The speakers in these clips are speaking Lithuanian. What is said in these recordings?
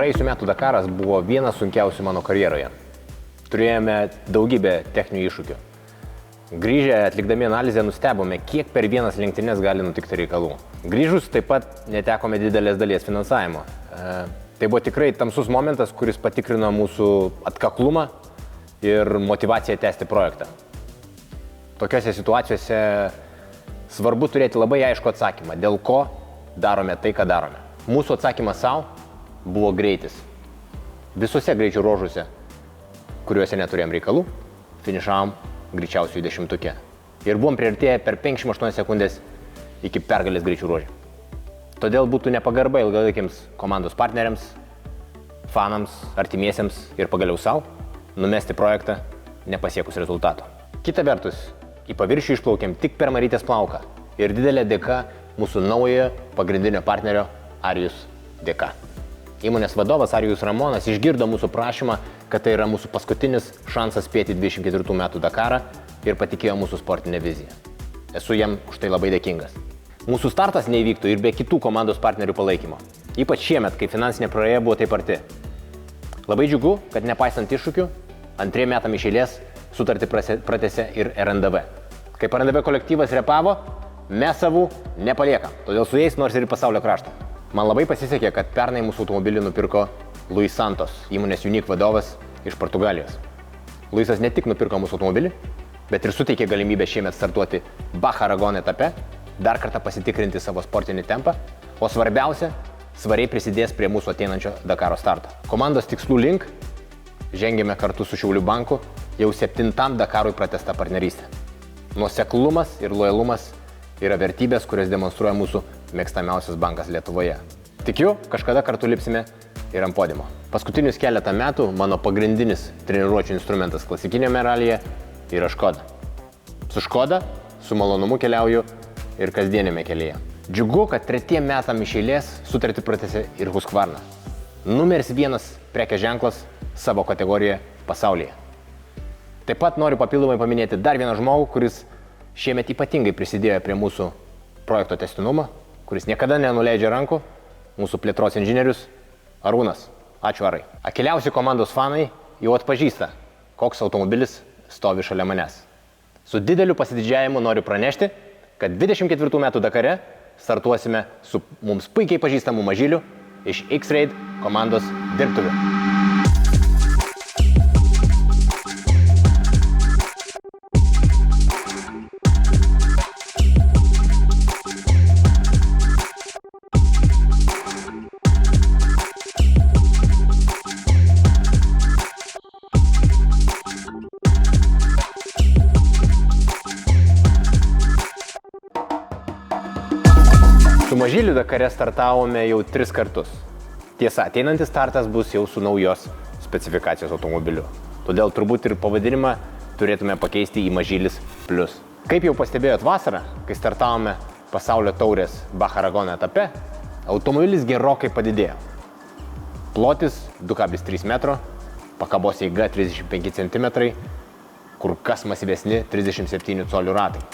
Praėjusių metų Dakaras buvo vienas sunkiausių mano karjeroje. Turėjome daugybę techninių iššūkių. Grįžę atlikdami analizę nustebome, kiek per vienas lenktynes gali nutikti reikalų. Grįžus taip pat netekome didelės dalies finansavimo. Tai buvo tikrai tamsus momentas, kuris patikrino mūsų atkaklumą ir motivaciją tęsti projektą. Tokiose situacijose svarbu turėti labai aiškų atsakymą, dėl ko darome tai, ką darome. Mūsų atsakymas savo buvo greitis. Visose greičių ruožuose, kuriuose neturėjom reikalų, finišavom greičiausiai 10-tuke. Ir buvom priartėję per 58 sekundės iki pergalės greičių ruožė. Todėl būtų nepagarba ilgalaikiams komandos partneriams, fanams, artimiesiems ir pagaliau savo numesti projektą nepasiekus rezultato. Kita vertus, į paviršių išplaukėm tik per Marytės plauką ir didelė dėka mūsų naujojo pagrindinio partnerio Arijus dėka. Įmonės vadovas Arijus Ramonas išgirdo mūsų prašymą, kad tai yra mūsų paskutinis šansas spėti 24 metų Dakarą ir patikėjo mūsų sportinę viziją. Esu jam už tai labai dėkingas. Mūsų startas neįvyktų ir be kitų komandos partnerių palaikymo. Ypač šiemet, kai finansinė praraja buvo taip arti. Labai džiugu, kad nepaisant iššūkių, antriem metam iš eilės sutartį pratęsė ir RNDV. Kaip RNDV kolektyvas repavo, mes savų nepaliekam, todėl su jais nors ir į pasaulio kraštą. Man labai pasisekė, kad pernai mūsų automobilį nupirko Luis Santos, įmonės Unique vadovas iš Portugalijos. Luisas ne tik nupirko mūsų automobilį, bet ir suteikė galimybę šiemet startuoti Baja Aragon etape, dar kartą pasitikrinti savo sportinį tempą, o svarbiausia, svariai prisidės prie mūsų ateinančio Dakaro starto. Komandos tikslų link žengėme kartu su Šiaulių banku jau 7-tam Dakarui pratęsta partnerystė. Nuoseklumas ir lojalumas yra vertybės, kurias demonstruoja mūsų mėgstamiausias bankas Lietuvoje. Tikiu, kažkada kartu lipsime ir ant podiumo. Paskutinius keletą metų mano pagrindinis treniruočių instrumentas klasikiniame ralyje yra Škoda. Su Škoda, su malonumu keliauju ir kasdienėme kelyje. Džiugu, kad 3 metam iš eilės sutartį pratęsė ir Husqvarna. Numeris 1 prekės ženklas savo kategorijoje pasaulyje. Taip pat noriu papildomai paminėti dar vieną žmogų, kuris šiemet ypatingai prisidėjo prie mūsų projekto tęstinumo, kuris niekada nenuleidžia rankų, mūsų plėtros inžinierius Arūnas. Ačiū Arai. Akiliausi komandos fanai jau atpažįsta, koks automobilis stovi šalia manęs. Su dideliu pasididžiavimu noriu pranešti, kad 24 metų Dakare startuosime su mums puikiai pažįstamu mažyliu iš X-Raid komandos dirbtuvių. Su mažyliu Dakare startavome jau 3 kartus. Tiesa, ateinantis startas bus jau su naujos specifikacijos automobiliu. Todėl turbūt ir pavadinimą turėtume pakeisti į Mažylis Plus. Kaip jau pastebėjot vasarą, kai startavome pasaulio taurės Baja Aragon etape, automobilis gerokai padidėjo. Plotis 2,3 metro, pakabos eiga 35 cm, kur kas masyvesni 37 colių ratai.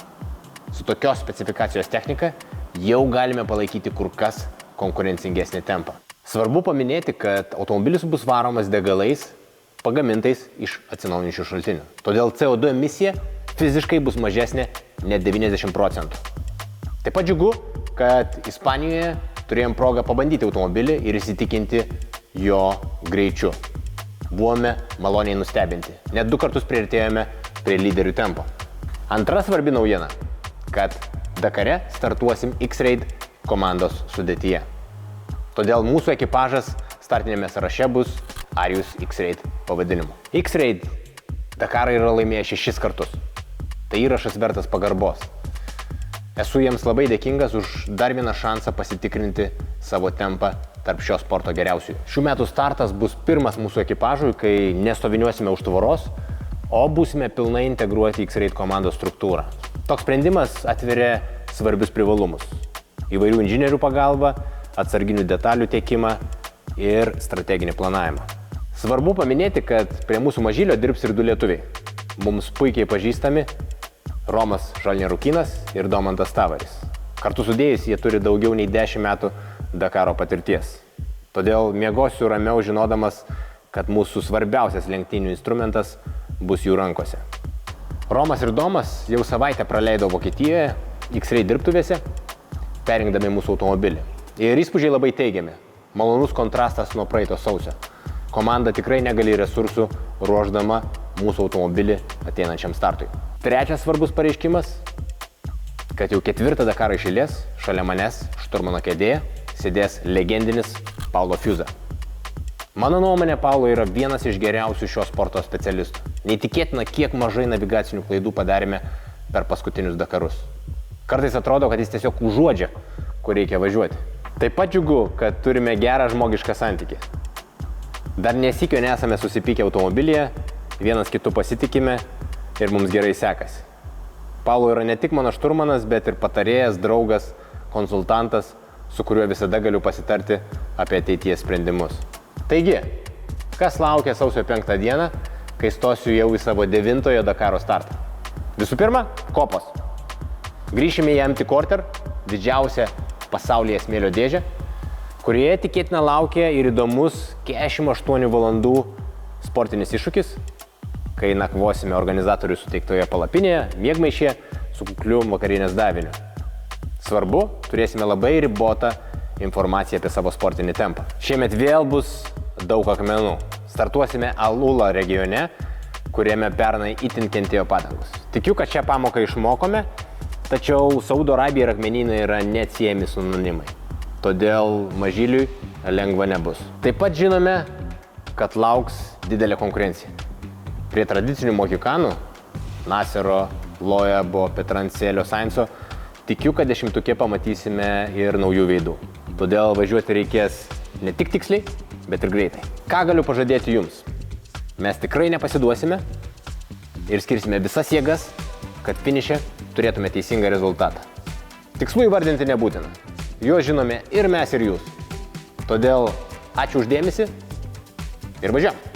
Su tokios specifikacijos technika jau galime palaikyti kur kas konkurencingesnį tempą. Svarbu paminėti, kad automobilis bus varomas degalais pagamintais iš atsinaujinančių šaltinių. Todėl CO2 emisija fiziškai bus mažesnė net 90%. Taip pat džiugu, kad Ispanijoje turėjom progą pabandyti automobilį ir įsitikinti jo greičiu. Buvome maloniai nustebinti. Net 2 kartus priartėjome prie lyderių tempo. Antra svarbi naujiena, kad Dakare startuosim X-Raid komandos sudėtyje. Todėl mūsų ekipažas startinėme sąraše bus Arijus X-Raid pavadinimu. X-Raid Dakarą yra laimėję 6 kartus. Tai įrašas vertas pagarbos. Esu jiems labai dėkingas už dar vieną šansą pasitikrinti savo tempą tarp šio sporto geriausių. Šių metų startas bus pirmas mūsų ekipažui, kai nestoviniuosime už tvoros, o būsime pilnai integruoti X-Raid komandos struktūrą. Toks sprendimas atveria svarbius privalumus. Įvairių inžinierių pagalbą, atsarginių detalių tiekimą ir strateginį planavimą. Svarbu paminėti, kad prie mūsų mažylio dirbs ir 2 lietuviai. Mums puikiai pažįstami Romas Žalnėrukinas ir Domantas Tavaris. Kartu sudėjus jie turi daugiau nei 10 metų Dakaro patirties. Todėl miegosiu ramiau žinodamas, kad mūsų svarbiausias lenktynių instrumentas bus jų rankose. Romas ir Domas jau savaitę praleido Vokietijoje, X-Ray dirbtuvėse, perrinkdami mūsų automobilį. Ir įspūdžiai labai teigiami. Malonus kontrastas nuo praeito sausio. Komanda tikrai negali resursų ruošdama mūsų automobilį ateinančiam startui. Trečias svarbus pareiškimas, kad jau 4 Dakarą iš eilės šalia manęs šturmano kėdėje sėdės legendinis Paulo Fiuza. Mano nuomonė, Paulo yra vienas iš geriausių šio sporto specialistų. Neįtikėtina, kiek mažai navigacinių klaidų padarėme per paskutinius Dakarus. Kartais atrodo, kad jis tiesiog užuodžia, kur reikia važiuoti. Taip pat džiugu, kad turime gerą žmogišką santykį. Dar nesikio nesame susipykę automobilyje, vienas kitu pasitikime ir mums gerai sekasi. Paulo yra ne tik mano šturmanas, bet ir patarėjas, draugas, konsultantas, su kuriuo visada galiu pasitarti apie ateities sprendimus. Taigi, kas laukia sausio 5 dieną, kai stosiu jau į savo 9-ojo Dakaro startą? Visų pirma, kopos. Grįšime į Empty Quarter, didžiausią pasaulyje smėlio dėžę, kurioje tikėtina laukia ir įdomus 48 valandų sportinis iššūkis, kai nakvosime organizatorių suteiktoje palapinėje, miegmaišyje su kukliu vakarienės daviniu. Svarbu, turėsime labai ribotą informaciją apie savo sportinį tempą. Šiemet vėl bus daug akmenų. Startuosime Al-Ula regione, kuriame pernai itin kentėjo padangos. Tikiu, kad šią pamoką išmokome, tačiau Saudo Arabija ir akmenynai yra neatsiejami sinonimai. Todėl mažyliui lengva nebus. Taip pat žinome, kad lauks didelė konkurencija. Prie tradicinių mohikanų Nasero, Loebo, Petrancelio, Sainzo tikiu, kad 10-tuke pamatysime ir naujų veidų. Todėl važiuoti reikės ne tik tiksliai, bet ir greitai. Ką galiu pažadėti jums? Mes tikrai nepasiduosime ir skirsime visas jėgas, kad finiše turėtume teisingą rezultatą. Tikslų įvardinti nebūtina. Juos žinome ir mes, ir jūs. Todėl ačiū už dėmesį ir važiuojam.